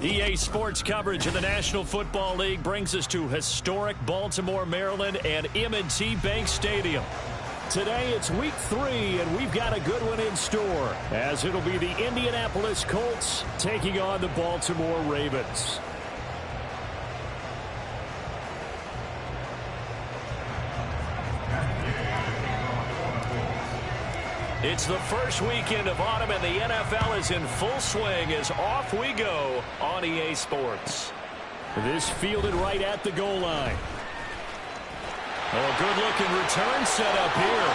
EA Sports coverage of the National Football League brings us to historic Baltimore, Maryland, and M&T Bank Stadium. Today it's week 3, and we've got a good one in store, as it'll be the Indianapolis Colts taking on the Baltimore Ravens. It's the first weekend of autumn, and the NFL is in full swing as off we go on EA Sports. This fielded right at the goal line. Oh, good-looking return set up here.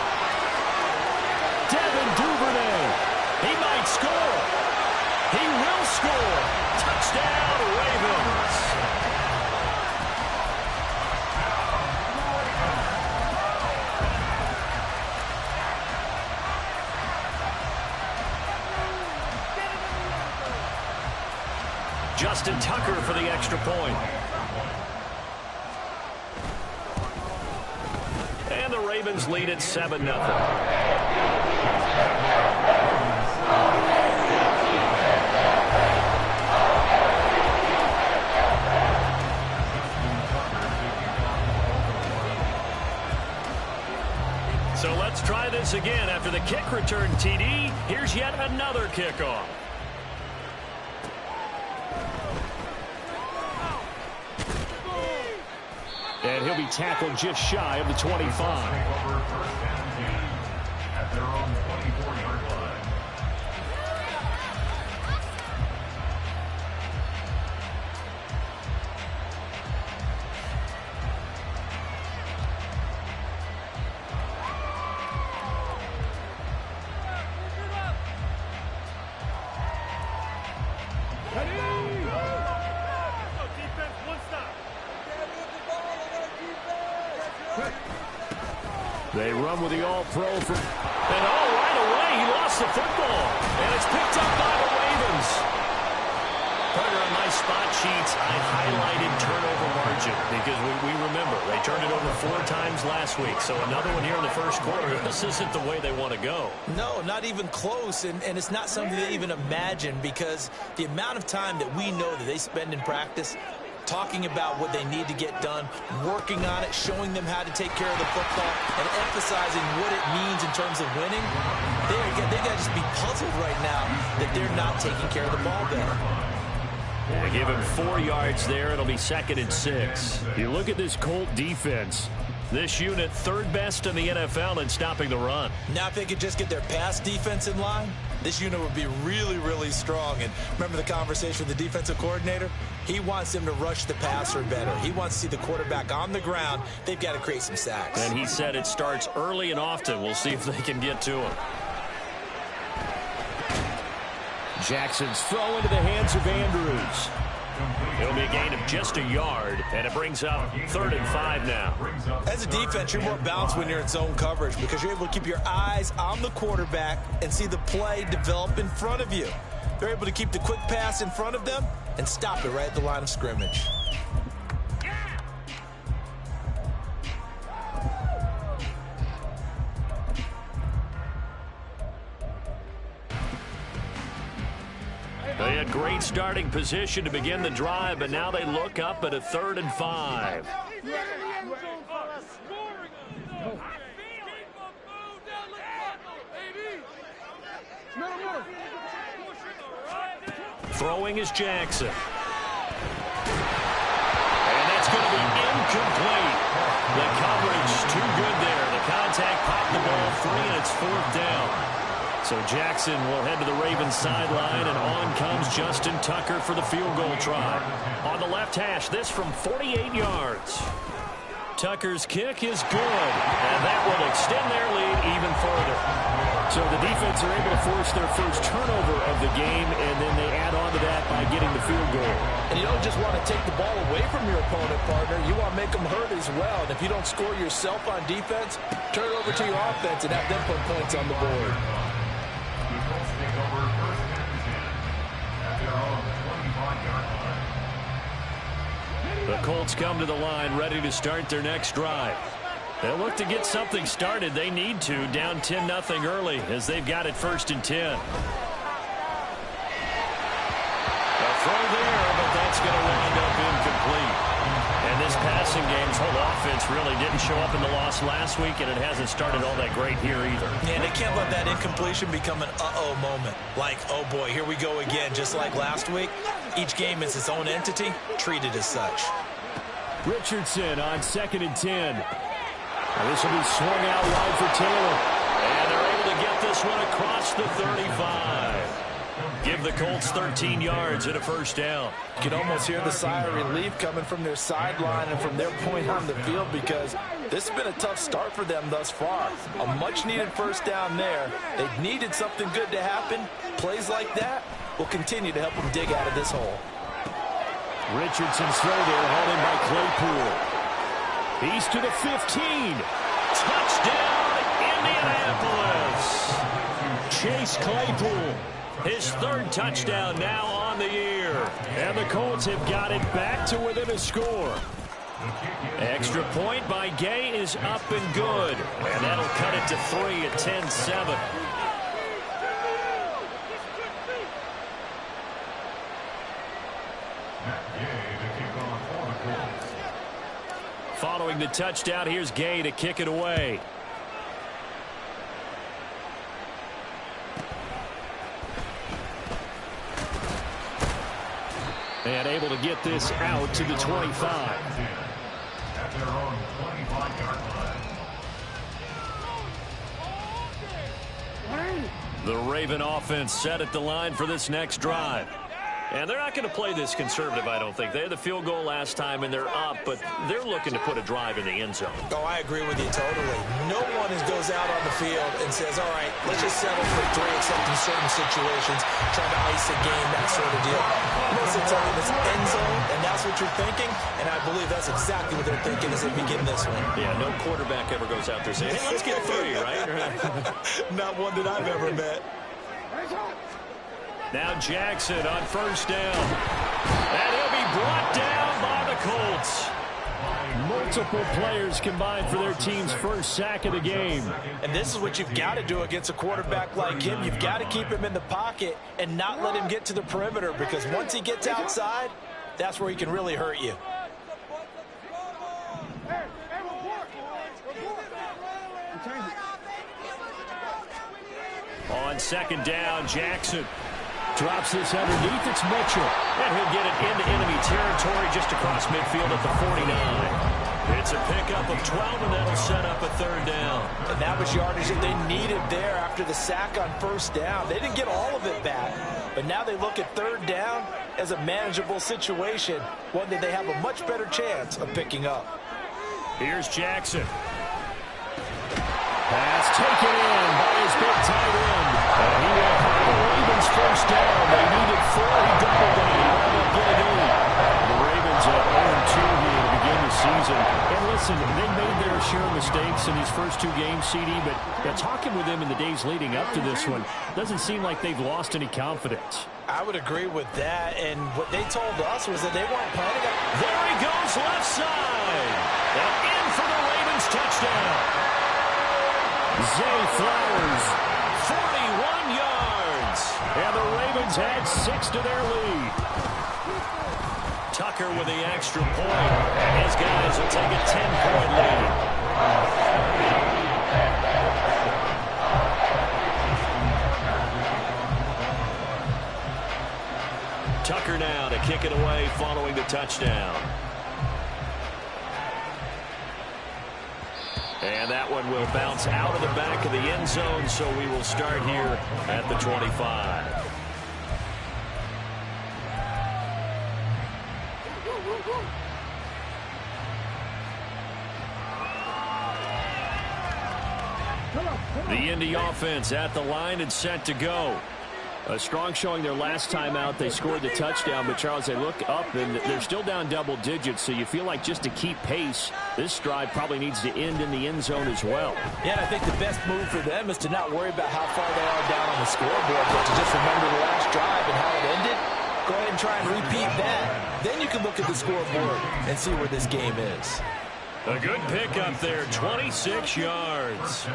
Devin Duvernay. He might score. He will score. Touchdown, Ravens. Justin Tucker for the extra point. And the Ravens lead at 7-0. So let's try this again. After the kick return TD, here's yet another kickoff. And he'll be tackled just shy of the 25. They run with the all-pro from... And right away, he lost the football. And it's picked up by the Ravens. Partner, on my spot sheets, I highlighted turnover margin because we remember they turned it over 4 times last week. So another one here in the first quarter. This isn't the way they want to go. No, not even close. And it's not something they even imagine, because the amount of time that we know that they spend in practice talking about what they need to get done, working on it, showing them how to take care of the football, and emphasizing what it means in terms of winning. They got to just be puzzled right now that they're not taking care of the ball better. They give him 4 yards there. It'll be 2nd and 6. You look at this Colt defense. This unit, 3rd best in the NFL in stopping the run. Now, if they could just get their pass defense in line, this unit would be really, really strong. And remember the conversation with the defensive coordinator? He wants them to rush the passer better. He wants to see the quarterback on the ground. They've got to create some sacks. And he said it starts early and often. We'll see if they can get to him. Jackson's throw into the hands of Andrews. It'll be a gain of just a yard, and it brings up 3rd and 5 now. As a defense, you're more balanced when you're in zone coverage because you're able to keep your eyes on the quarterback and see the play develop in front of you. They're able to keep the quick pass in front of them and stop it right at the line of scrimmage. They had great starting position to begin the drive, but now they look up at a 3rd and 5. Throwing is Jackson. And that's going to be incomplete. The coverage too good there. The contact popped the ball free, and it's 4th down. So Jackson will head to the Ravens sideline, and on comes Justin Tucker for the field goal try. On the left hash, this from 48 yards. Tucker's kick is good, and that will extend their lead even further. So the defense are able to force their first turnover of the game, and then they add on to that by getting the field goal. And you don't just want to take the ball away from your opponent, partner. You want to make them hurt as well. And if you don't score yourself on defense, turn it over to your offense and have them put points on the board. The Colts come to the line ready to start their next drive. They'll look to get something started. They need to, down 10-0 early as they've got it 1st and 10. A throw there, but Rams' whole offense really didn't show up in the loss last week, and it hasn't started all that great here either. Yeah, they can't let that incompletion become an uh-oh moment. Like, oh boy, here we go again, just like last week. Each game is its own entity, treated as such. Richardson on 2nd and 10. This will be swung out wide for Taylor. And they're able to get this one across the 35. Give the Colts 13 yards and a first down. You can almost hear the sigh of relief coming from their sideline and from their point on the field, because this has been a tough start for them thus far. A much-needed first down there. They've needed something good to happen. Plays like that will continue to help them dig out of this hole. Richardson's throw there, hauled in by Claypool. He's to the 15. Touchdown, Indianapolis. Chase Claypool. His 3rd touchdown now on the year. And the Colts have got it back to within a score. Extra point by Gay is up and good. And that'll cut it to 3 at 10-7. Following the touchdown, here's Gay to kick it away. And able to get this out to the 25. At their own 25-yard line. The Raven offense set at the line for this next drive. And they're not going to play this conservative, I don't think. They had the field goal last time, and they're up, but they're looking to put a drive in the end zone. Oh, I agree with you totally. No one goes out on the field and says, all right, let's just settle for 3, except in certain situations, trying to ice a game, that sort of deal. Most of the time, it's end zone, and that's what you're thinking, and I believe that's exactly what they're thinking as they begin this one. Yeah, no quarterback ever goes out there saying, hey, let's get 3, right? Not one that I've ever met. Now Jackson on first down. And he'll be brought down by the Colts. Multiple players combined for their team's first sack of the game. And this is what you've got to do against a quarterback like him. You've got to keep him in the pocket and not let him get to the perimeter, because once he gets outside, that's where he can really hurt you. On 2nd down, Jackson drops this underneath. It's Mitchell. And he'll get it into enemy territory just across midfield at the 49. It's a pickup of 12, and that'll set up a 3rd down. And that was yardage that they needed there after the sack on first down. They didn't get all of it back, but now they look at 3rd down as a manageable situation, one that they have a much better chance of picking up. Here's Jackson. Pass taken in by his big tight end. And he will have the Ravens first down. They needed 4. He doubled down. They'll get it in. The Ravens are 0-2 here to begin the season. And listen, they made their share of mistakes in these first 2 games, CD, but talking with them in the days leading up to this one, doesn't seem like they've lost any confidence. I would agree with that, and what they told us was that they weren't planning on. There he goes, left side. And in for the Ravens touchdown. Zay Flowers, 41 yards. And the Ravens add 6 to their lead. Tucker with the extra point. And his guys will take a 10-point lead. Tucker now to kick it away following the touchdown. And that one will bounce out of the back of the end zone, so we will start here at the 25. The Indy offense at the line and set to go. A strong showing their last time out. They scored the touchdown, but Charles, they look up and they're still down double digits, so you feel like just to keep pace, this drive probably needs to end in the end zone as well. Yeah, and I think the best move for them is to not worry about how far they are down on the scoreboard, but to just remember the last drive and how it ended. Go ahead and try and repeat that. Then you can look at the scoreboard and see where this game is. A good pickup there, 26 yards.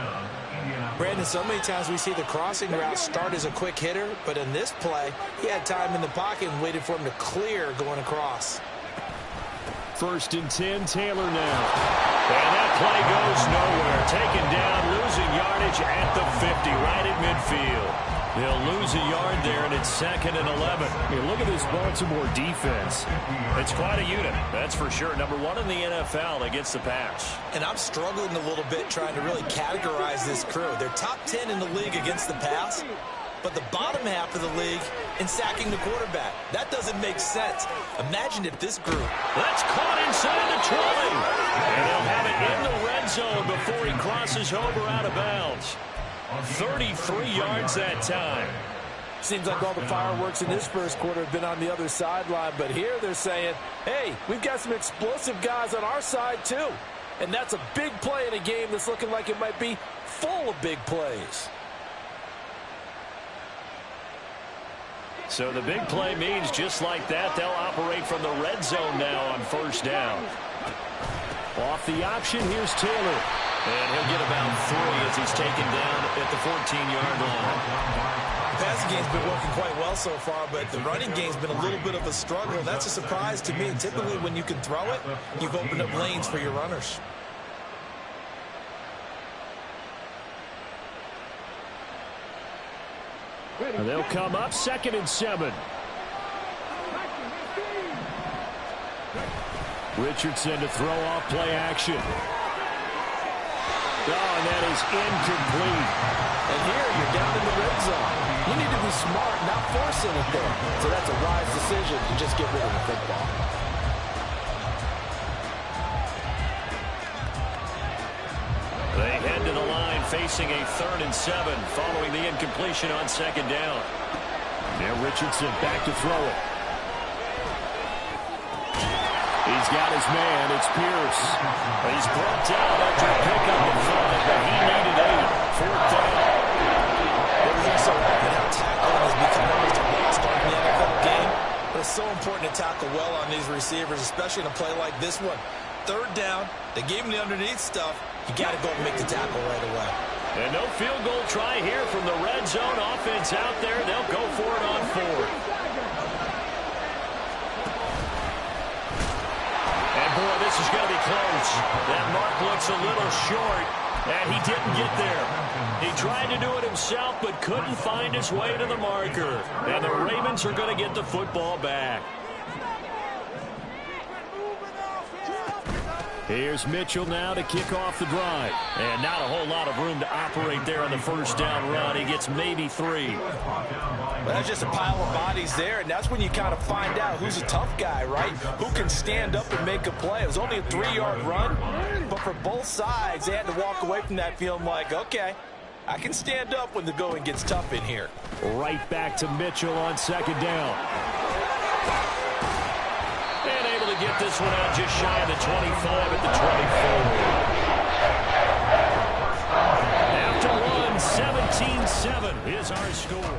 Brandon, so many times we see the crossing route start as a quick hitter, but in this play, he had time in the pocket and waited for him to clear going across. 1st and 10, Taylor now. And that play goes nowhere. Taken down, losing yardage at the 50, right at midfield. They'll lose a yard there, and it's 2nd and 11. Hey, look at this Baltimore defense. It's quite a unit, that's for sure. Number 1 in the NFL against the pass. And I'm struggling a little bit trying to really categorize this crew. They're top 10 in the league against the pass, but the bottom half of the league in sacking the quarterback. That doesn't make sense. Imagine if this group... That's caught inside the 20. And they'll have it in the red zone before he crosses over out of bounds. 33 yards that time. Seems like all the fireworks in this first quarter have been on the other sideline, but here they're saying, hey, we've got some explosive guys on our side too. And that's a big play in a game that's looking like it might be full of big plays. So the big play means just like that, they'll operate from the red zone now on 1st down. Off the option, here's Taylor. And he'll get about 3 as he's taken down at the 14-yard line. The passing game's been working quite well so far, but the running game's been a little bit of a struggle. That's a surprise to me. Typically, when you can throw it, you've opened up lanes for your runners. And they'll come up 2nd and 7. Richardson to throw off play action. Oh, and that is incomplete. And here you're down in the red zone. You need to be smart, not forcing it there. So that's a wise decision to just get rid of the football. They head to the line facing a 3rd and 7 following the incompletion on 2nd down. Now Richardson back to throw it. He's got his man. It's Pierce. He's brought down after a pick up the 5, but he needed 8. 4th down. Everything's so rapid how tackling has become almost a must in the NFL game. But it's so important to tackle well on these receivers, especially in a play like this one. 3rd down, they gave him the underneath stuff. You got to go and make the tackle right away. And no field goal try here from the red zone. Offense out there. They'll go for it on 4th. Boy, this is going to be close. That mark looks a little short, and he didn't get there. He tried to do it himself, but couldn't find his way to the marker. And the Ravens are going to get the football back. Here's Mitchell now to kick off the drive. And not a whole lot of room to operate there on the 1st down run. He gets maybe 3. Well, that's just a pile of bodies there, and that's when you kind of find out who's a tough guy, right? Who can stand up and make a play. It was only a 3-yard run, but for both sides, they had to walk away from that feeling like, okay, I can stand up when the going gets tough in here. Right back to Mitchell on 2nd down. And able to get this one out just shy of the 25 at the 24. After one, 17-7 is our score.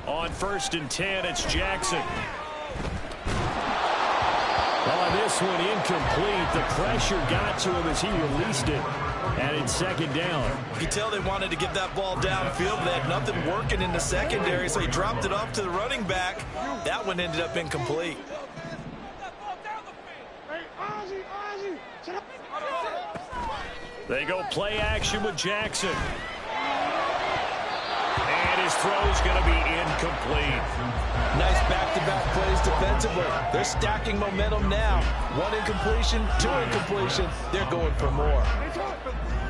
On 1st and 10, it's Jackson. Well, on this one, incomplete. The pressure got to him as he released it. And it's 2nd down. You can tell they wanted to get that ball downfield. They had nothing working in the secondary, so he dropped it off to the running back. That one ended up incomplete. They go play action with Jackson. And his throw's going to be incomplete. Nice back-to-back plays defensively. They're stacking momentum now. 1 incompletion, 2 incompletion. They're going for more.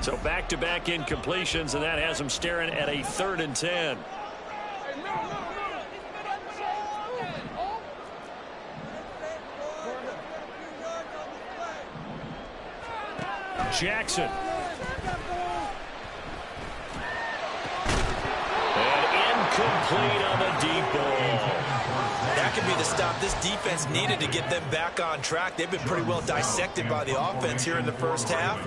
So back-to-back incompletions, and that has them staring at a 3rd and 10. Jackson. And incomplete on the deep ball. That could be the stop this defense needed to get them back on track. They've been pretty well dissected by the offense here in the first half.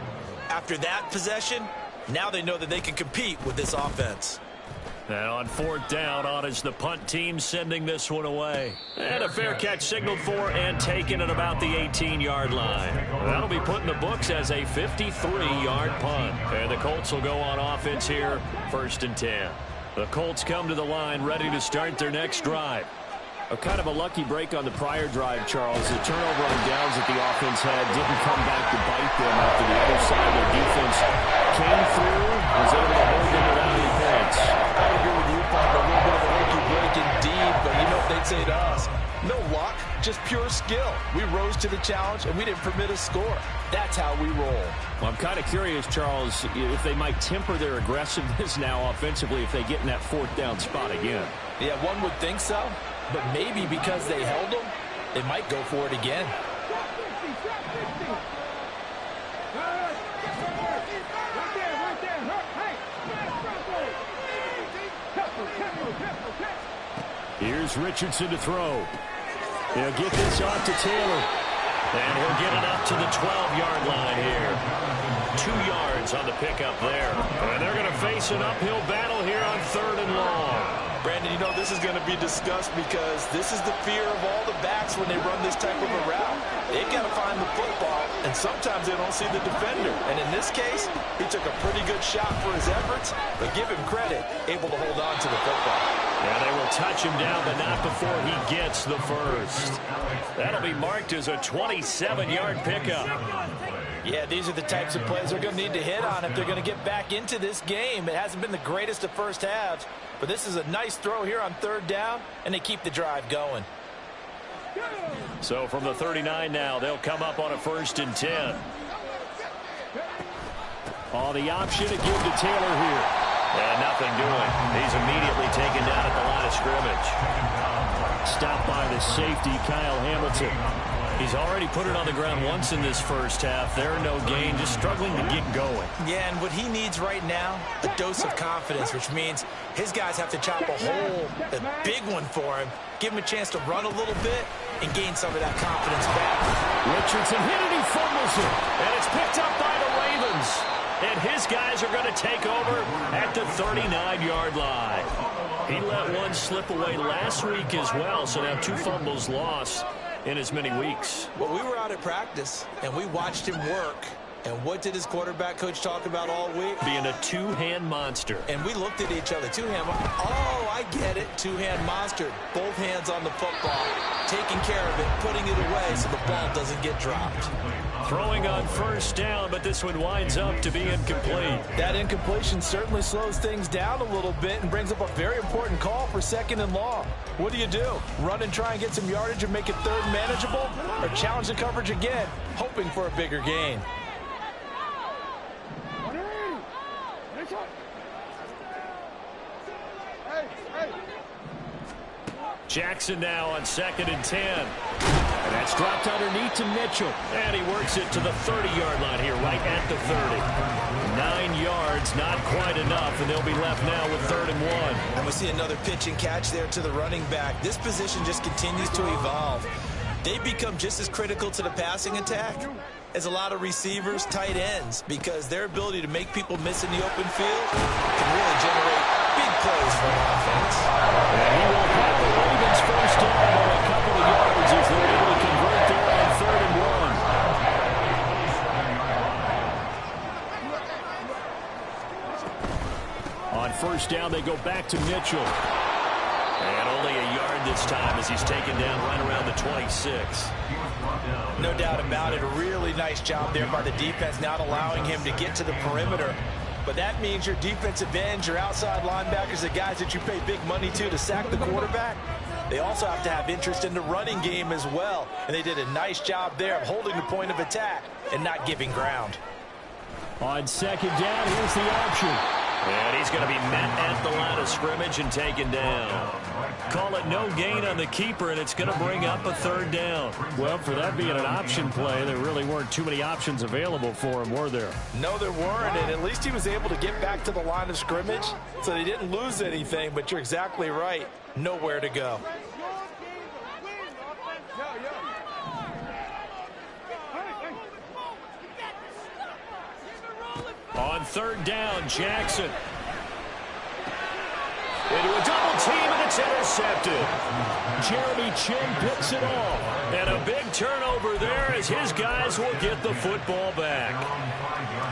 After that possession, now they know that they can compete with this offense. And on fourth down, on is the punt team sending this one away. And a fair catch signaled for and taken at about the 18-yard line. That'll be put in the books as a 53-yard punt. And the Colts will go on offense here, 1st and 10. The Colts come to the line ready to start their next drive. A kind of a lucky break on the prior drive, Charles. The turnover on downs that the offense had didn't come back to bite them after the other side of their defense came through, was able to hold them without any points. I agree with you, Bob. A little bit of a lucky break indeed, but you know what they'd say to us? No luck, just pure skill. We rose to the challenge, and we didn't permit a score. That's how we roll. Well, I'm kind of curious, Charles, if they might temper their aggressiveness now offensively if they get in that 4th down spot again. Yeah, one would think so. But maybe because they held them, they might go for it again. Here's Richardson to throw. He'll get this off to Taylor. And he'll get it up to the 12-yard line here. 2 yards on the pickup there. And they're going to face an uphill battle here on 3rd and long. Brandon, you know this is going to be discussed because this is the fear of all the backs when they run this type of a route. They've got to find the football, and sometimes they don't see the defender. And in this case, he took a pretty good shot for his efforts, but give him credit, able to hold on to the football. Yeah, they will touch him down, but not before he gets the first. That'll be marked as a 27-yard pickup. Yeah, these are the types of plays they're going to need to hit on if they're going to get back into this game. It hasn't been the greatest of first halves, but this is a nice throw here on 3rd down, and they keep the drive going. So from the 39 now, they'll come up on a 1st and 10. On the option to give to Taylor here. And nothing doing. He's immediately taken down at the line of scrimmage. Stopped by the safety, Kyle Hamilton. He's already put it on the ground once in this first half. There, no gain, just struggling to get going. Yeah, and what he needs right now, a dose of confidence, which means his guys have to chop a hole, a big one for him, give him a chance to run a little bit and gain some of that confidence back. Richardson hit it, he fumbles it, and it's picked up by the Ravens. And his guys are going to take over at the 39-yard line. He let one slip away last week as well, so now 2 fumbles lost in as many weeks. Well, we were out at practice, and we watched him work. And what did his quarterback coach talk about all week? Being a 2-hand monster. And we looked at each other. 2-hand. Oh, I get it. 2-hand monster. Both hands on the football. Taking care of it, putting it away so the ball doesn't get dropped. Throwing on 1st down, but this one winds up to be incomplete. That incompletion certainly slows things down a little bit and brings up a very important call for 2nd and long. What do? Run and try and get some yardage and make it 3rd manageable? Or challenge the coverage again, hoping for a bigger gain? Jackson now on 2nd and 10. And that's dropped underneath to Mitchell. And he works it to the 30-yard line here, right at the 30. 9 yards, not quite enough, and they'll be left now with 3rd and 1. And we see another pitch and catch there to the running back. This position just continues to evolve. They become just as critical to the passing attack as a lot of receivers, tight ends, because their ability to make people miss in the open field can really generate big plays for an offense. And he will have the Ravens first down by a couple of yards if they're able to convert there on 3rd and 1. On 1st down, they go back to Mitchell. And only a yard this time as he's taken down right around the 26. No doubt about it. A really nice job there by the defense, not allowing him to get to the perimeter. But that means your defensive ends, your outside linebackers, the guys that you pay big money to sack the quarterback, they also have to have interest in the running game as well. And they did a nice job there of holding the point of attack and not giving ground. On 2nd down, here's the option. And he's going to be met at the line of scrimmage and taken down. Call it no gain on the keeper, and it's going to bring up a 3rd down. Well, for that being an option play, there really weren't too many options available for him, were there? No, there weren't, and at least he was able to get back to the line of scrimmage, so they didn't lose anything, but you're exactly right. Nowhere to go. On 3rd down, Jackson. Into a double team, and it's intercepted. Jeremy Chinn picks it off. And a big turnover there as his guys will get the football back.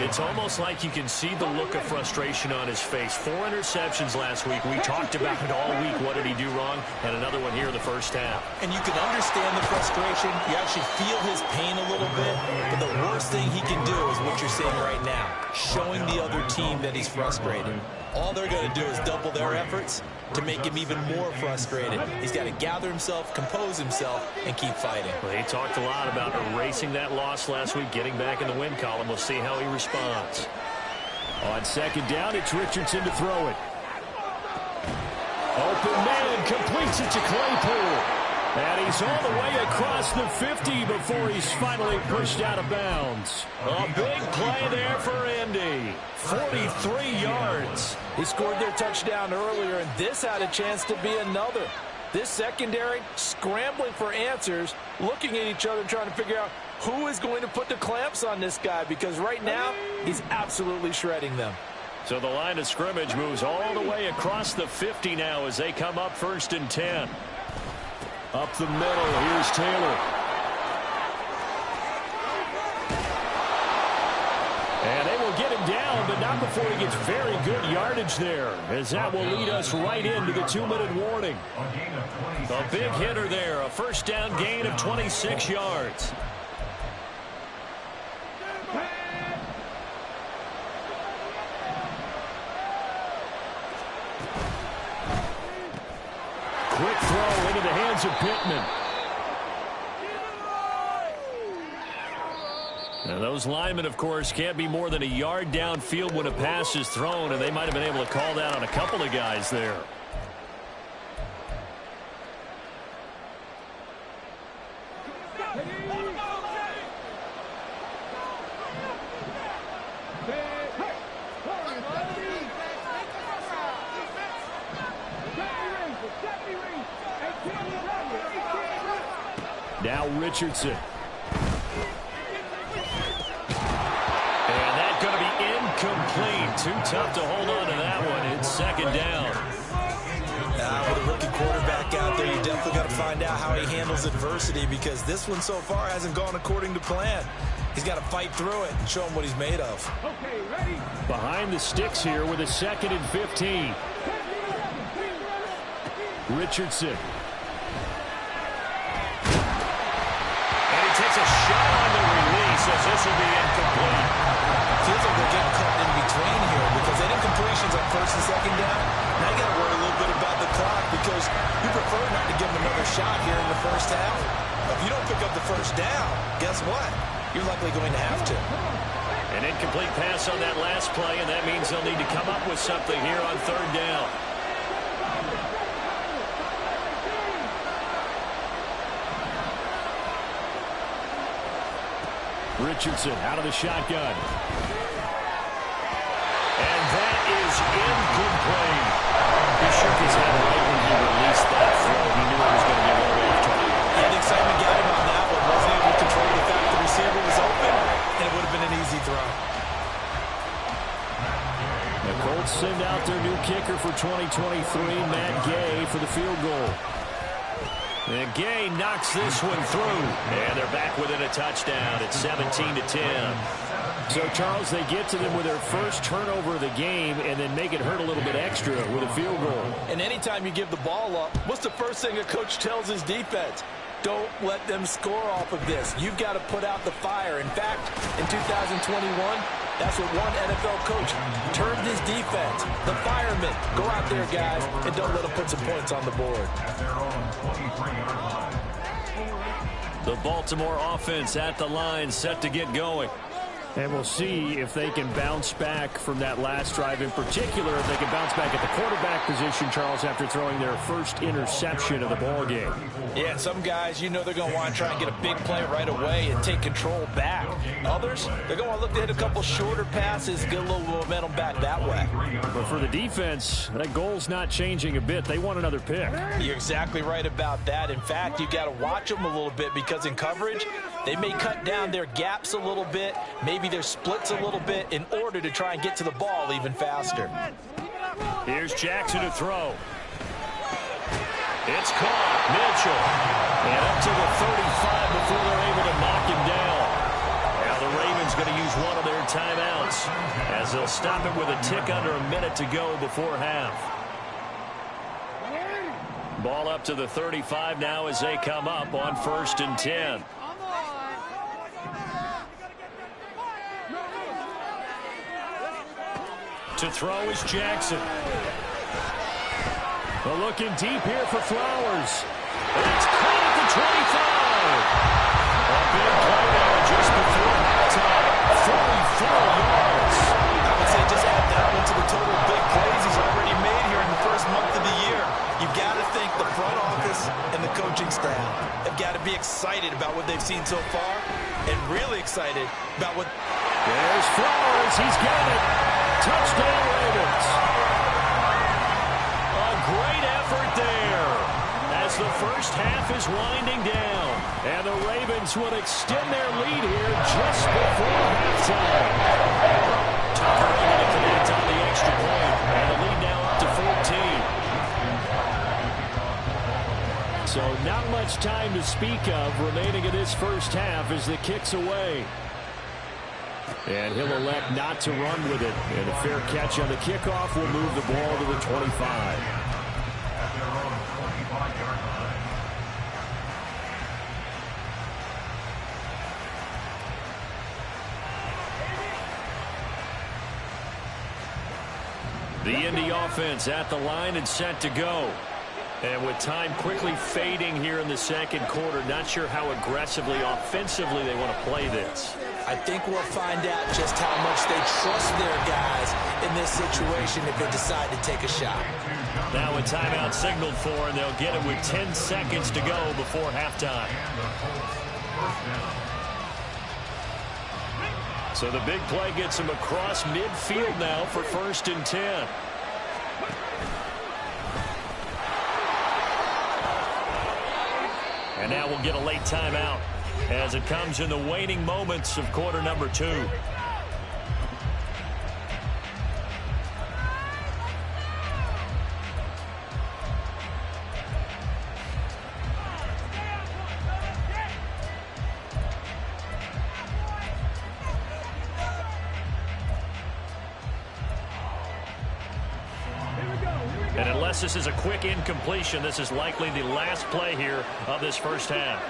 It's almost like you can see the look of frustration on his face. 4 interceptions last week. We talked about it all week. What did he do wrong? And another one here in the first half. And you can understand the frustration. You actually feel his pain a little bit. But the worst thing he can do is what you're seeing right now, showing the other team that he's frustrated. All they're going to do is double their efforts to make him even more frustrated. He's got to gather himself, compose himself, and keep fighting. Well, he talked a lot about erasing that loss last week, getting back in the win column. We'll see how he responds. On second down, it's Richardson to throw it. Open man, completes it to Claypool. And he's all the way across the 50 before he's finally pushed out of bounds. A big play there for Indy. 43 yards. He scored their touchdown earlier, and this had a chance to be another. This secondary scrambling for answers, looking at each other, trying to figure out who is going to put the clamps on this guy, because right now he's absolutely shredding them. So the line of scrimmage moves all the way across the 50 now as they come up 1st and 10. Up the middle, here's Taylor. And they will get him down, but not before he gets very good yardage there, as that will lead us right into the 2-minute warning. A big hitter there, a first down gain of 26 yards. Quick throw into the hands of Pittman. Now those linemen, of course, can't be more than a yard downfield when a pass is thrown, and they might have been able to call that on a couple of guys there. Now Richardson. And that's going to be incomplete. Too tough to hold on to that one. It's second down. With a rookie quarterback out there, you definitely got to find out how he handles adversity, because this one so far hasn't gone according to plan. He's got to fight through it and show him what he's made of. Okay, ready? Behind the sticks here with a 2nd and 15. Richardson. Takes a shot on the release as this will be incomplete. Feels like they're getting caught in between here, because they did completions on 1st and 2nd down. Now you got to worry a little bit about the clock, because you prefer not to give them another shot here in the first half. If you don't pick up the first down, guess what? You're likely going to have to. An incomplete pass on that last play, and that means they'll need to come up with something here on 3rd down. Richardson out of the shotgun. And that is incomplete. He shook his head right when he released that throw. He knew it was going to be a little off target. Yeah, the excitement got him on that one. Wasn't able to control the fact the receiver was open, and it would have been an easy throw. The Colts send out their new kicker for 2023, Matt Gay, for the field goal. And Gay knocks this one through. And they're back within a touchdown. It's 17-10. So, Charles, they get to them with their first turnover of the game and then make it hurt a little bit extra with a field goal. And anytime you give the ball up, what's the first thing a coach tells his defense? Don't let them score off of this. You've got to put out the fire. In fact, in 2021, that's what one NFL coach turned his defense. The firemen. Go out there, guys, and don't let them put some points on the board. The Baltimore offense at the line, set to get going. And we'll see if they can bounce back from that last drive, in particular, if they can bounce back at the quarterback position, Charles, after throwing their first interception of the ball game. Yeah, some guys, you know they're going to want to try and get a big play right away and take control back. Others, they're going to want to look to hit a couple shorter passes, get a little momentum back that way. But for the defense, that goal's not changing a bit. They want another pick. You're exactly right about that. In fact, you got to watch them a little bit, because in coverage, they may cut down their gaps a little bit, maybe their splits a little bit, in order to try and get to the ball even faster. Here's Jackson to throw. It's caught. Mitchell. And up to the 35 before they're able to knock him down. Now the Ravens going to use one of their timeouts as they'll stop it with a tick under a minute to go before half. Ball up to the 35 now as they come up on 1st and 10. To throw is Jackson. Well, looking deep here for Flowers. And it's caught at the 25. A big play there just before halftime. 44 yards. I would say just add that one to the total big plays he's already made here in the first month of the year. You've got to think the front office and the coaching staff have got to be excited about what they've seen so far and really excited about what... There's Flowers. He's got it. Touchdown, Ravens. A great effort there as the first half is winding down. And the Ravens will extend their lead here just before halftime. Tucker able to connect on the extra point. And the lead now up to 14. So not much time to speak of remaining in this first half as the kick's away. And he'll elect not to run with it. And a fair catch on the kickoff will move the ball to the 25. The Indy offense at the line and set to go. And with time quickly fading here in the second quarter, not sure how aggressively, offensively they want to play this. I think we'll find out just how much they trust their guys in this situation if they decide to take a shot. Now a timeout signaled for, and they'll get it with 10 seconds to go before halftime. So the big play gets them across midfield now for 1st and 10. And now we'll get a late timeout as it comes in the waning moments of quarter number 2. And unless this is a quick incompletion, this is likely the last play here of this first half.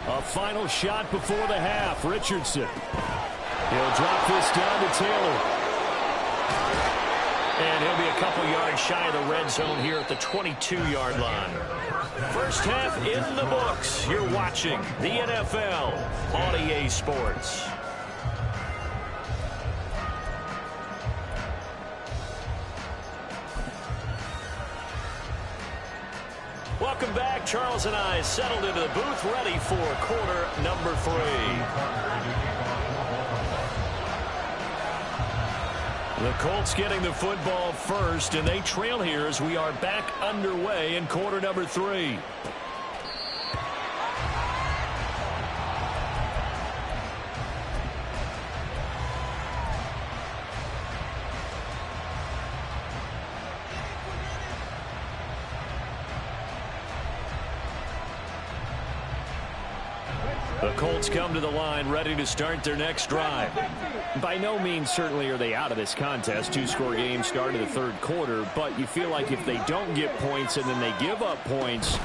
A final shot before the half. Richardson. He'll drop this down to Taylor. And he'll be a couple yards shy of the red zone here at the 22-yard line. First half in the books. You're watching the NFL on EA Sports. Welcome back. Charles and I settled into the booth, ready for quarter number 3. The Colts getting the football first, and they trail here as we are back underway in quarter number 3. The Colts come to the line ready to start their next drive. By no means certainly are they out of this contest. 2-score game started the third quarter, but you feel like if they don't get points and then they give up points,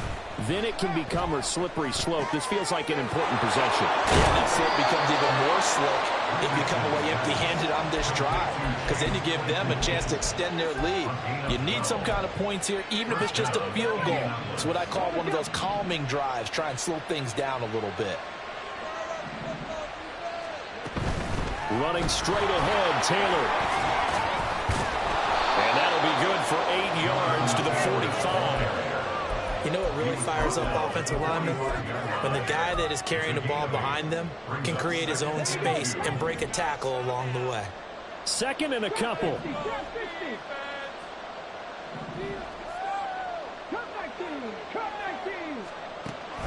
then it can become a slippery slope. This feels like an important possession. Yeah, the slope becomes even more slick if you come away empty-handed on this drive, because then you give them a chance to extend their lead. You need some kind of points here, even if it's just a field goal. It's what I call one of those calming drives, try and slow things down a little bit. Running straight ahead, Taylor. And that'll be good for 8 yards to the 45. You know what really fires up offensive linemen? When the guy that is carrying the ball behind them can create his own space and break a tackle along the way. Second and a couple.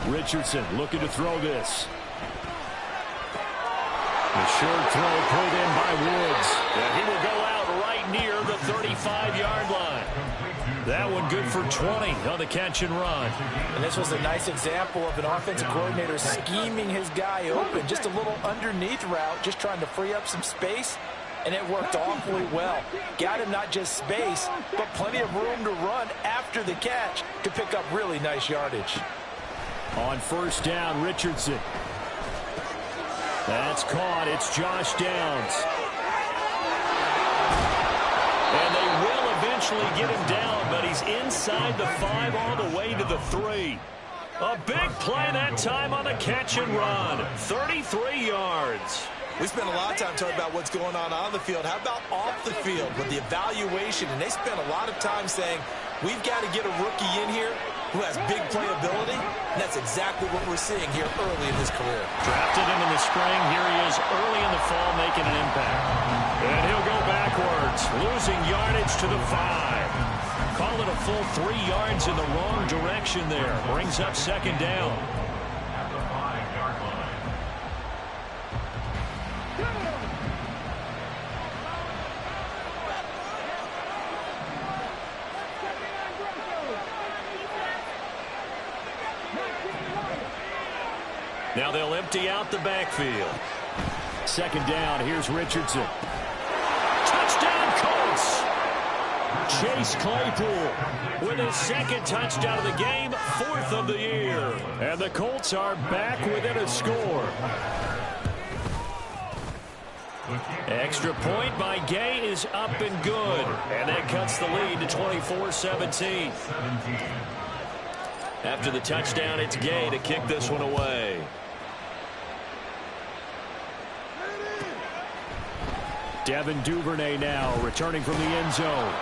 Richardson looking to throw this. The short throw pulled in by Woods. And he will go out right near the 35-yard line. That one good for 20 on the catch and run. And this was a nice example of an offensive coordinator scheming his guy open. Just a little underneath route, just trying to free up some space. And it worked awfully well. Got him not just space, but plenty of room to run after the catch to pick up really nice yardage. On first down, Richardson. That's caught. It's Josh Downs. And they will eventually get him down, but he's inside the 5 all the way to the 3. A big play that time on the catch and run. 33 yards. We spent a lot of time talking about what's going on the field. How about off the field with the evaluation? And they spent a lot of time saying, we've got to get a rookie in here who has big playability. And that's exactly what we're seeing here early in his career. Drafted him in the spring. Here he is early in the fall making an impact. And he'll go backwards, losing yardage to the 5. Call it a full 3 yards in the wrong direction there. Brings up second down. Now they'll empty out the backfield. Second down, here's Richardson. Touchdown, Colts! Chase Claypool with his second touchdown of the game, 4th of the year. And the Colts are back within a score. Extra point by Gay is up and good. And that cuts the lead to 24-17. After the touchdown, it's Gay to kick this one away. Devin Duvernay now returning from the end zone.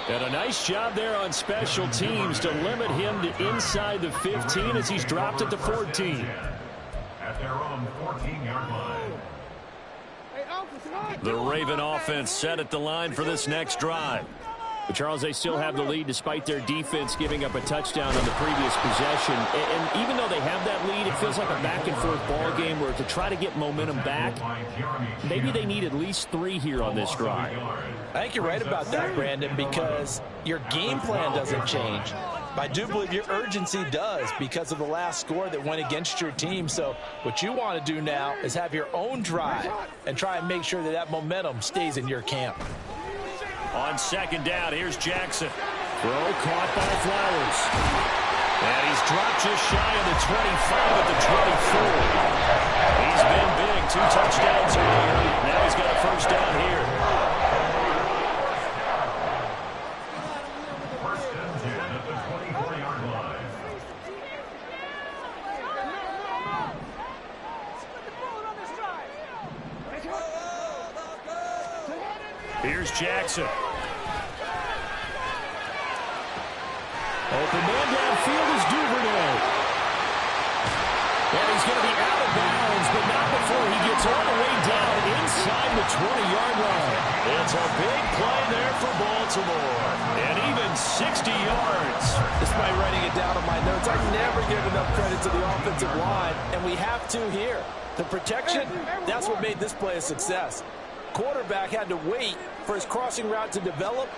And a nice job there on special teams to limit him to inside the 15 as he's dropped at the 14. At their own 14-yard line. The Raven offense set at the line for this next drive. But Charles, they still have the lead despite their defense giving up a touchdown on the previous possession. And even though they have that lead, it feels like a back-and-forth ball game where to try to get momentum back, maybe they need at least 3 here on this drive. I think you're right about that, Brandon, because your game plan doesn't change. I do believe your urgency does because of the last score that went against your team. So what you want to do now is have your own drive and try and make sure that that momentum stays in your camp. On second down, here's Jackson. Throw caught by Flowers. And he's dropped just shy of the 25 at the 24. He's been big, 2 touchdowns earlier. Now he's got a first down here. First and 10 at the 24-yard line. Here's Jackson. Open man downfield is Duvernay. And he's going to be out of bounds, but not before he gets all the way down inside the 20-yard line. It's a big play there for Baltimore. And even 60 yards. Despite writing it down on my notes, I never give enough credit to the offensive line, and we have to here. The protection, that's what made this play a success. Quarterback had to wait for his crossing route to develop,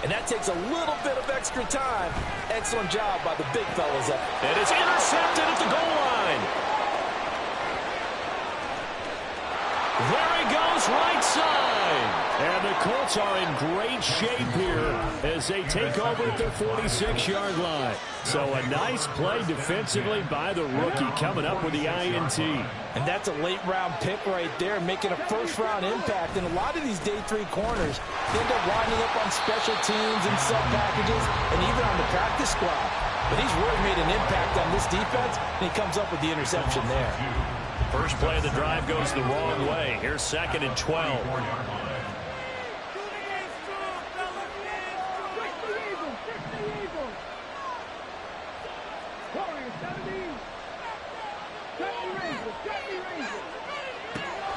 and that takes a little bit of extra time. Excellent job by the big fellas up. And it's intercepted at the goal line. There he goes, right side. And the Colts are in great shape here as they take over at their 46-yard line. So a nice play defensively by the rookie coming up with the INT. And that's a late-round pick right there, making a first-round impact. And a lot of these day 3 corners end up winding up on special teams and sub-packages and even on the practice squad. But he's really made an impact on this defense, and he comes up with the interception there. First play of the drive goes the wrong way. Here's second and 12.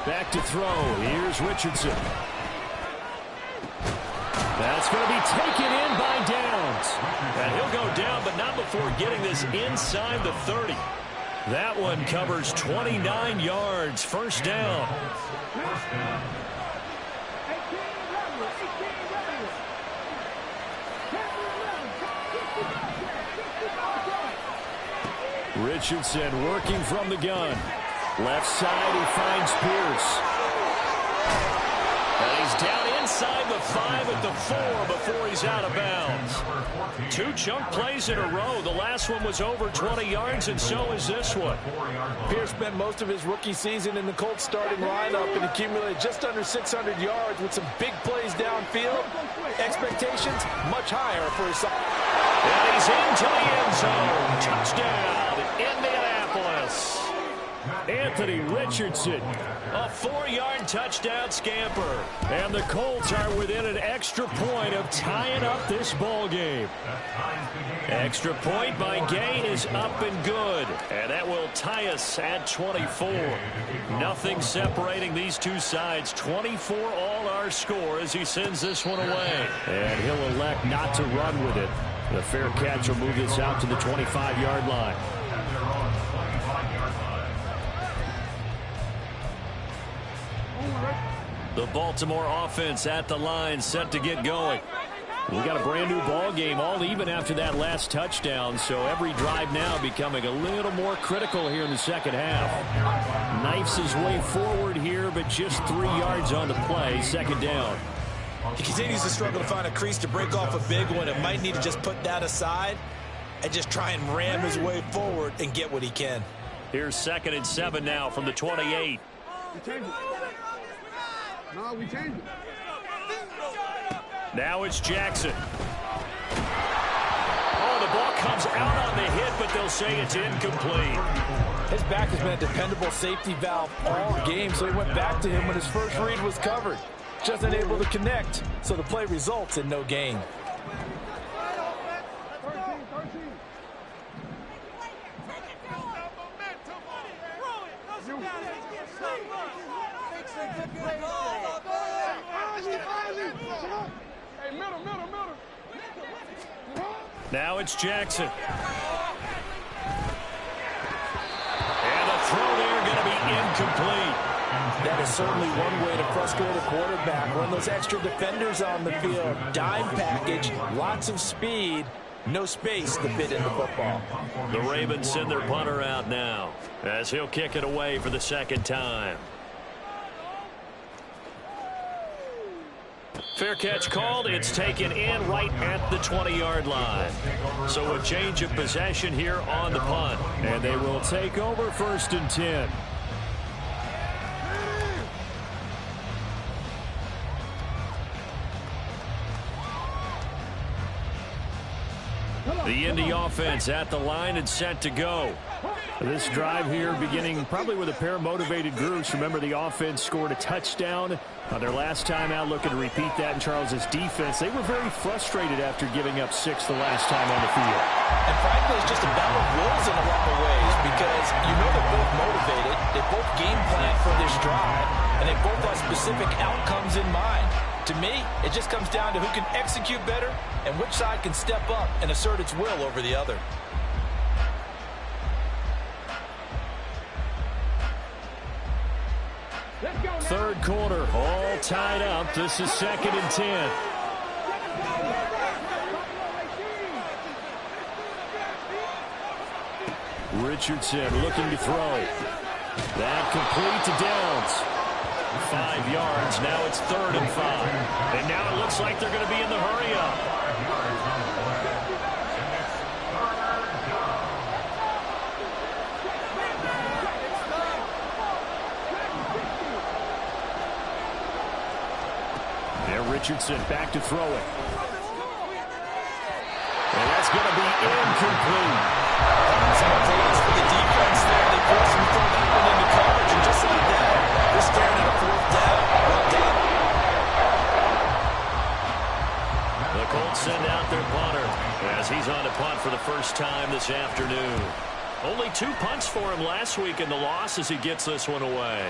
Back to throw. Here's Richardson. That's going to be taken in by Downs. And he'll go down, but not before getting this inside the 30. That one covers 29 yards. First down. Richardson working from the gun. Left side, he finds Pierce. And he's down inside the 5 at the 4 before he's out of bounds. 2 chunk plays in a row. The last one was over 20 yards, and so is this one. Pierce spent most of his rookie season in the Colts starting lineup and accumulated just under 600 yards with some big plays downfield. Expectations much higher for his side. And he's into the end zone. Touchdown, Indianapolis. Anthony Richardson, a 4-yard touchdown scamper. And the Colts are within an extra point of tying up this ball game. Extra point by Gay is up and good. And that will tie us at 24. Nothing separating these two sides. 24 all our score as he sends this one away. And he'll elect not to run with it. The fair catch will move this out to the 25-yard line. The Baltimore offense at the line, set to get going. We got a brand new ball game, all even after that last touchdown, so every drive now becoming a little more critical here in the second half. Knifes his way forward here, but just 3 yards on the play. Second down. He continues to struggle to find a crease to break off a big one. It might need to just put that aside and just try and ram his way forward and get what he can. Here's 2nd and 7 now from the 28. No, we changed it. Now it's Jackson. Oh, the ball comes out on the hit, but they'll say it's incomplete. His back has been a dependable safety valve all game, so he went back to him when his first read was covered. Just unable to connect, so the play results in no gain. Now it's Jackson. And a throw there going to be incomplete. That is certainly one way to frustrate a quarterback. Run those extra defenders on the field. Dime package, lots of speed, no space to fit in the football. The Ravens send their punter out now as he'll kick it away for the second time. Fair catch called. It's taken in right at the 20-yard line. So a change of possession here on the punt. And they will take over 1st and 10. The Indy offense at the line and set to go. This drive here beginning probably with a pair of motivated groups. Remember, the offense scored a touchdown on their last time out, looking to repeat that in Charles's defense. They were very frustrated after giving up 6 the last time on the field. And frankly, it's just a battle of wills in a lot of ways because you know they're both motivated. They both game plan for this drive, and they both have specific outcomes in mind. To me, it just comes down to who can execute better and which side can step up and assert its will over the other. Third quarter, all tied up. This is 2nd and 10. Richardson looking to throw. That complete to Downs. 5 yards. Now it's 3rd and 5. And now it looks like they're going to be in the hurry-up. Richardson back to throw it. And that's going to be incomplete. Simultaneous for the defense there. They force him to throw that one into coverage, and just like that, they're staring at a 4th down. Well done. The Colts send out their punter as he's on to punt for the first time this afternoon. Only 2 punts for him last week in the loss as he gets this one away.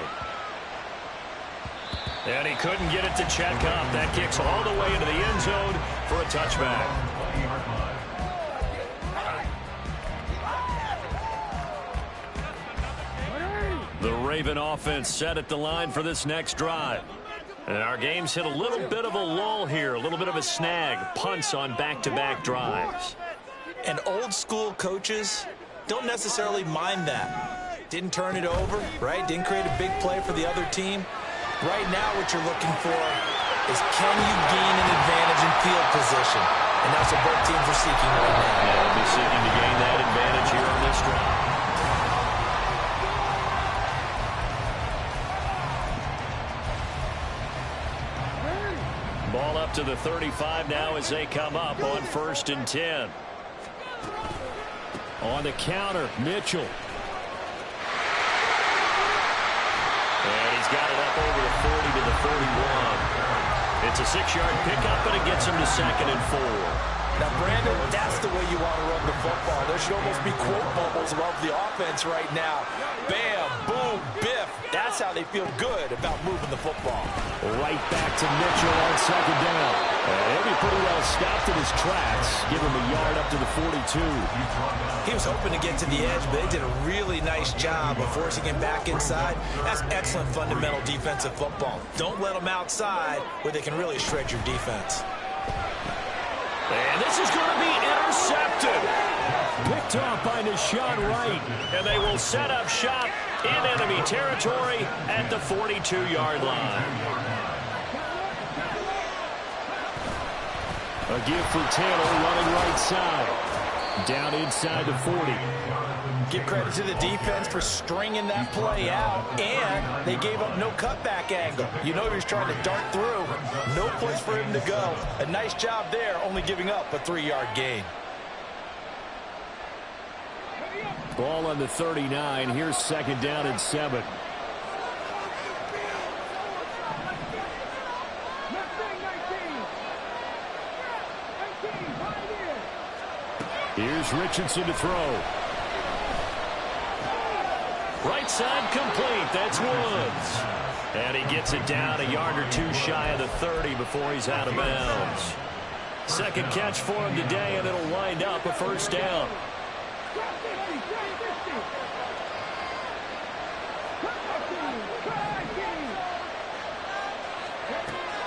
And he couldn't get it to check up. That kicks all the way into the end zone for a touchback. The Raven offense set at the line for this next drive. And our game's hit a little bit of a lull here, a little bit of a snag. Punts on back-to-back drives. And old school coaches don't necessarily mind that. Didn't turn it over, right? Didn't create a big play for the other team. Right now what you're looking for is can you gain an advantage in field position? And that's what both teams are seeking right now. Yeah, they'll be seeking to gain that advantage here on this drive. Ball up to the 35 now as they come up on 1st and 10. On the counter, Mitchell. And he's got it up over the 40 to the 41. It's a 6-yard pickup, but it gets him to 2nd and 4. Now, Brandon, that's the way you want to run the football. There should almost be quote bubbles above the offense right now. Bam, boom, biff. That's how they feel good about moving the football. Right back to Mitchell on 2nd down. He'll be pretty well stopped in his tracks. Give him a yard up to the 42. He was hoping to get to the edge, but they did a really nice job of forcing him back inside. That's excellent fundamental defensive football. Don't let them outside where they can really shred your defense. And this is going to be intercepted. Picked off by Nahshon Wright. And they will set up shop in enemy territory at the 42-yard line. A give for Taylor running right side. Down inside the 40. Give credit to the defense for stringing that play out, and they gave up no cutback angle. You know he was trying to dart through. No place for him to go. A nice job there, only giving up a 3-yard gain. Ball on the 39. Here's 2nd down and 7. Here's Richardson to throw. Right side complete. That's Woods. And he gets it down a yard or two shy of the 30 before he's out of bounds. Second catch for him today, and it'll wind up a 1st down.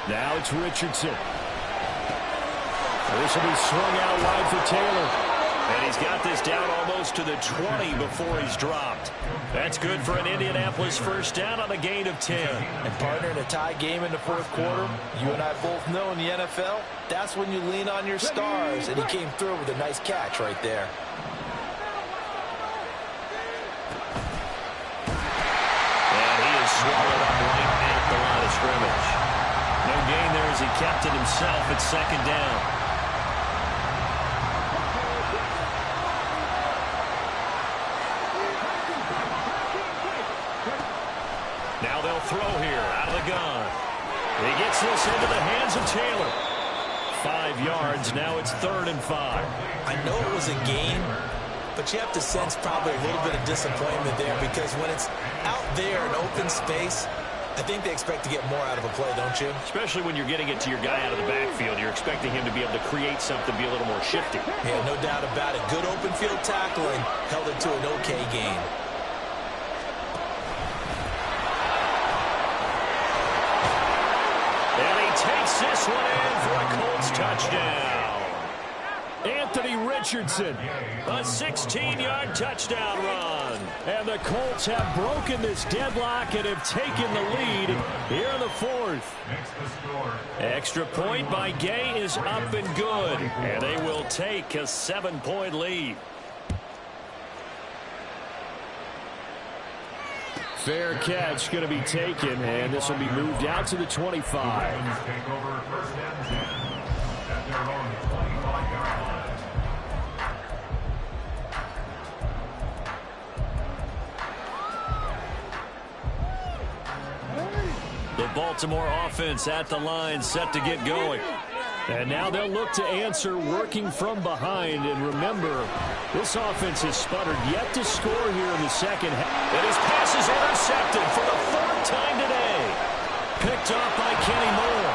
Now it's Richardson. This will be swung out wide for Taylor. And he's got this down almost to the 20 before he's dropped. That's good for an Indianapolis 1st down on a gain of 10. And partner, in a tie game in the 4th quarter, you and I both know in the NFL, that's when you lean on your stars. And he came through with a nice catch right there. And he is swallowed up right at the line of scrimmage. No gain there as he kept it himself at 2nd down. Now they'll throw here out of the gun. He gets this into the hands of Taylor. 5 yards. Now it's 3rd and 5. I know it was a gain, but you have to sense probably a little bit of disappointment there because when it's out there in open space, I think they expect to get more out of a play, don't you? Especially when you're getting it to your guy out of the backfield. You're expecting him to be able to create something, be a little more shifty. Yeah, no doubt about it. Good open field tackling held it to an okay gain. Takes this one in for a Colts touchdown. Anthony Richardson. A 16-yard touchdown run. And the Colts have broken this deadlock and have taken the lead here in the 4th. Extra point by Gay is up and good. And they will take a 7-point lead. Fair catch going to be taken, and this will be moved out to the 25. Take over 1st and 10 at their own 25-yard line. The Baltimore offense at the line, set to get going. And now they'll look to answer working from behind. And remember, this offense has sputtered yet to score here in the 2nd half. And his pass is intercepted for the 3rd time today. Picked up by Kenny Moore.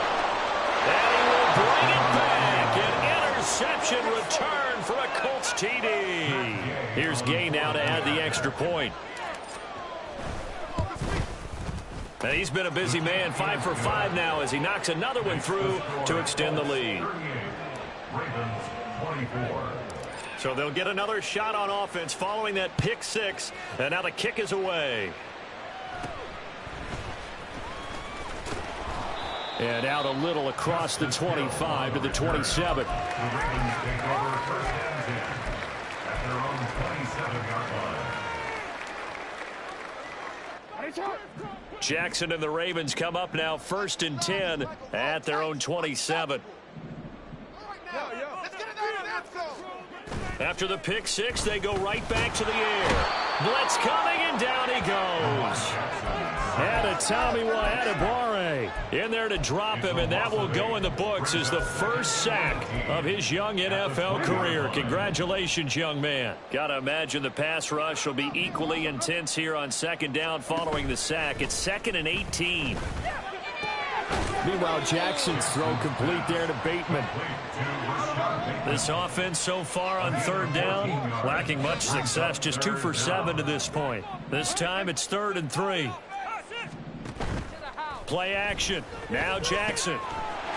And he will bring it back. An interception return for a Colts TD. Here's Gay now to add the extra point. And he's been a busy man, 5 for 5 now as he knocks another one through to extend the lead. Ravens 24. So they'll get another shot on offense following that pick six, and now the kick is away. And out a little across the 25 to the 27. The Ravens take over first and 10 at their own 27-yard line. Jackson and the Ravens come up now 1st and 10 at their own 27. After the pick six, they go right back to the air. Blitz coming, and down he goes. Adetomiwa Adebawore In there to drop him, and that will go in the books as the first sack of his young NFL career. Congratulations, young man. Got to imagine the pass rush will be equally intense here on 2nd down following the sack. It's 2nd and 18. Meanwhile, Jackson's throw complete there to Bateman. This offense so far on 3rd down, lacking much success, just 2 for 7 to this point. This time it's 3rd and 3. Play action. Now Jackson.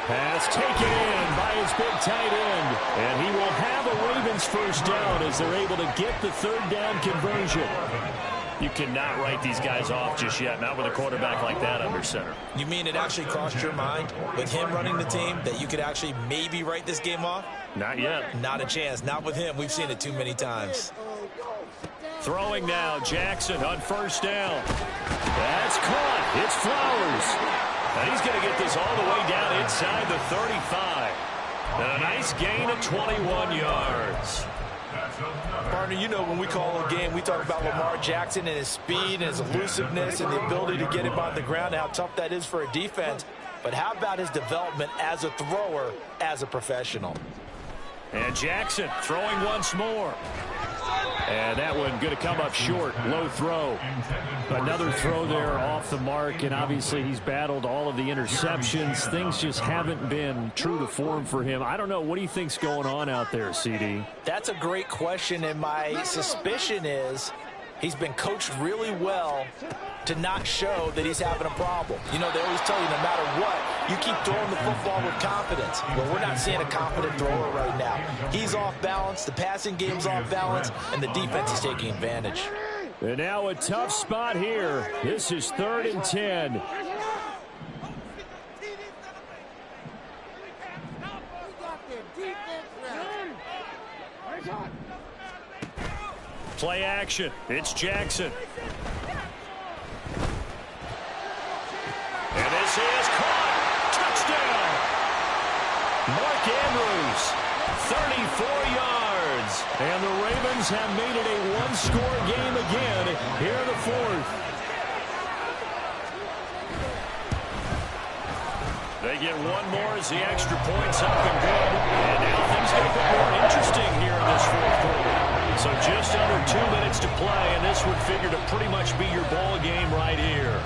Pass taken in by his big tight end. And he will have a Ravens first down as they're able to get the 3rd down conversion. You cannot write these guys off just yet, not with a quarterback like that under center. You mean it actually crossed your mind with him running the team that you could actually maybe write this game off? Not yet. Not a chance. Not with him. We've seen it too many times. Throwing now, Jackson on 1st down. That's caught. It's Flowers. And he's going to get this all the way down inside the 35. And a nice gain of 21 yards. Partner, you know when we call a game, we talk about Lamar Jackson and his speed and his elusiveness and the ability to get him on the ground and how tough that is for a defense. But how about his development as a thrower, as a professional? And Jackson throwing once more. And that one going to come up short. Low throw. Another throw there off the mark, and obviously he's battled all of the interceptions. Things just haven't been true to form for him. I don't know. What do you think's going on out there, CD? That's a great question, and my suspicion is he's been coached really well to not show that he's having a problem. You know, they always tell you no matter what, you keep throwing the football with confidence. Well, we're not seeing a confident thrower right now. He's off balance, the passing game's off balance, and the defense is taking advantage. And now a tough spot here. This is 3rd and 10. Play action. It's Jackson. And this is caught. Touchdown. Mark Andrews, 34 yards. And the Ravens have made it a one-score game again here in the 4th. They get one more as the extra point's up and good. And now things get a bit more interesting here in this 4th quarter. So just under 2 minutes to play, and this would figure to pretty much be your ball game right here.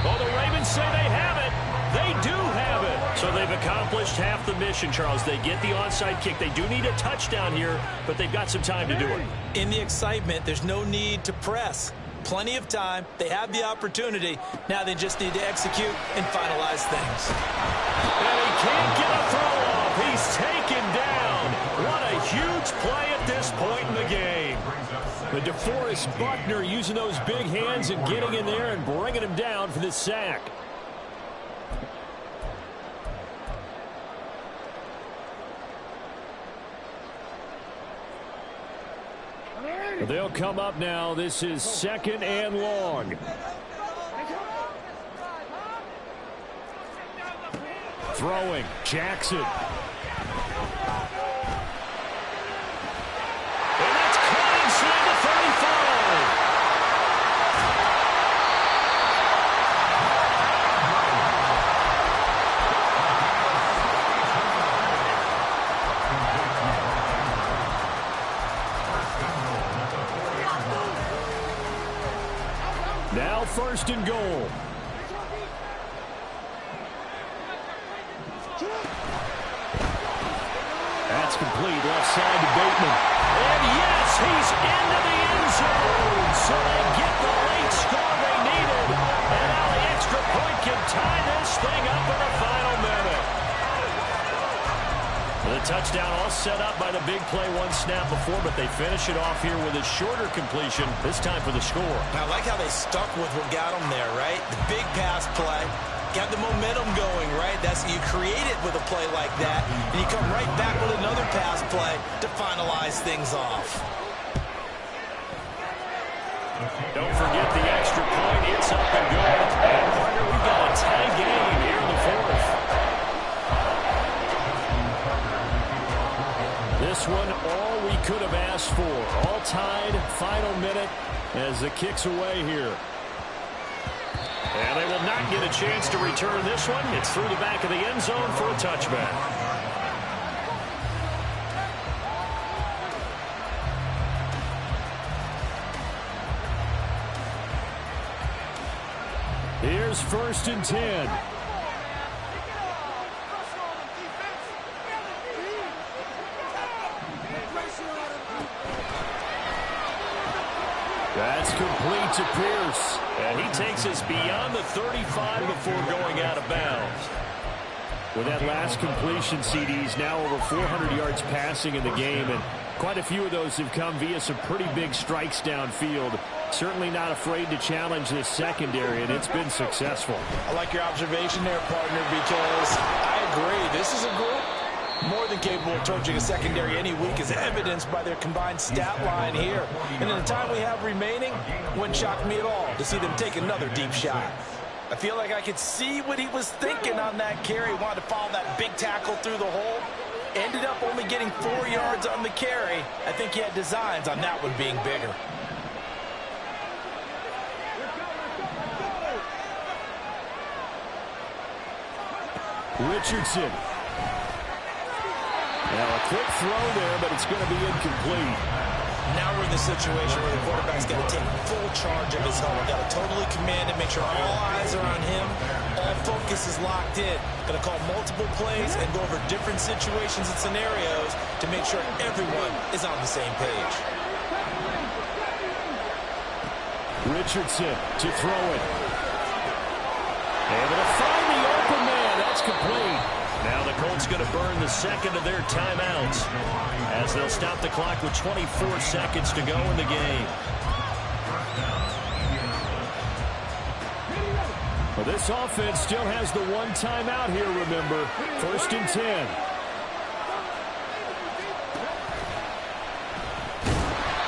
Well, the Ravens say they have it. They do have it. So they've accomplished half the mission, Charles. They get the onside kick. They do need a touchdown here, but they've got some time to do it. In the excitement, there's no need to press. Plenty of time. They have the opportunity. Now they just need to execute and finalize things. And he can't get a throw off. He's taken down. What a huge play at this point in the game. But DeForest Buckner using those big hands and getting in there and bringing him down for this sack. They'll come up now. This is 2nd and long. Throwing, Jackson. And that's caught inside the 35. Now 1st and goal. That's complete. Left side to Bateman. And yes, he's into the end zone. So they get the late score they needed. touchdown all set up by the big play one snap before, but they finish it off here with a shorter completion, this time for the score. I like how they stuck with what got them there, right? The big pass play. Got the momentum going, right? That's you create it with a play like that, and you come right back with another pass play to finalize things off. Don't forget the extra point. It's up and good. And partner, we've got a tie game here in the fourth. This one, all we could have asked for. All tied, final minute as the kick's away here. And they will not get a chance to return this one. It's through the back of the end zone for a touchback. Here's 1st and 10. That's complete to Pierce. And he takes us beyond the 35 before going out of bounds. With that last completion, CDs now over 400 yards passing in the game, and quite a few of those have come via some pretty big strikes downfield. Certainly not afraid to challenge this secondary, and it's been successful. I like your observation there, partner, because I agree. This is a group more than capable of torching a secondary any week, as evidenced by their combined stat line here. And in the time we have remaining, wouldn't shock me at all to see them take another deep shot. I feel like I could see what he was thinking on that carry. Wanted to follow that big tackle through the hole. Ended up only getting 4 yards on the carry. I think he had designs on that one being bigger. Richardson. Now a quick throw there, but it's going to be incomplete. Now we're in the situation where the quarterback's got to take full charge of his helmet. Got to totally command it, make sure all eyes are on him. All focus is locked in. Got to call multiple plays and go over different situations and scenarios to make sure everyone is on the same page. Richardson to throw it. Able to find the open man. That's complete. Now the Colts going to burn the second of their timeouts as they'll stop the clock with 24 seconds to go in the game. Well, this offense still has the one timeout here, remember. 1st and 10.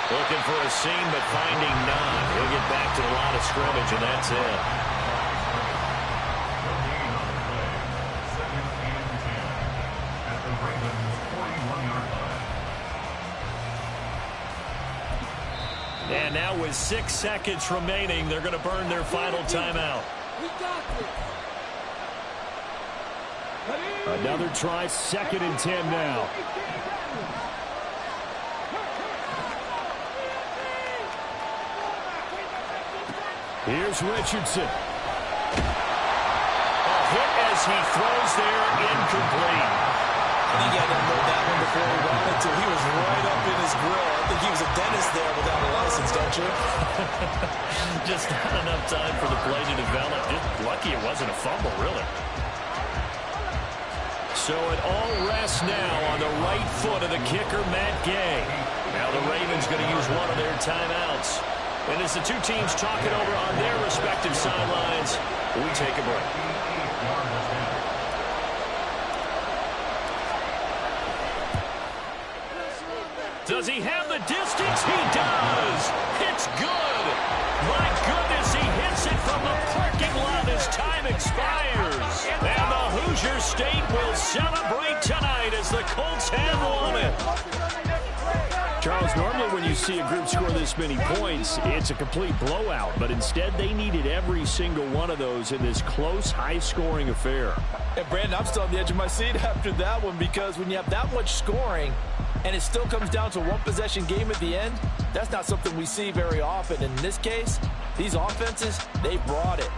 Looking for a seam, but finding none. He'll get back to the line of scrimmage, and that's it. And now with 6 seconds remaining, they're going to burn their final timeout. Another try, 2nd and 10 now. Here's Richardson. A hit as he throws there, incomplete. I think he had to unload that one before he wanted to. He was right up in his grill. I think he was a dentist there without a license, don't you? Just not enough time for the play to develop. Just lucky it wasn't a fumble, really. So it all rests now on the right foot of the kicker, Matt Gay. Now the Ravens going to use one of their timeouts. And as the two teams talk it over on their respective sidelines, we take a break. Does he have the distance? He does. It's good. My goodness, he hits it from the parking lot as time expires. And the Hoosier State will celebrate tonight as the Colts have won it. Charles, normally when you see a group score this many points, it's a complete blowout. But instead, they needed every single one of those in this close, high-scoring affair. And Brandon, I'm still on the edge of my seat after that one, because when you have that much scoring and it still comes down to a one-possession game at the end, that's not something we see very often. In this case, these offenses, they brought it.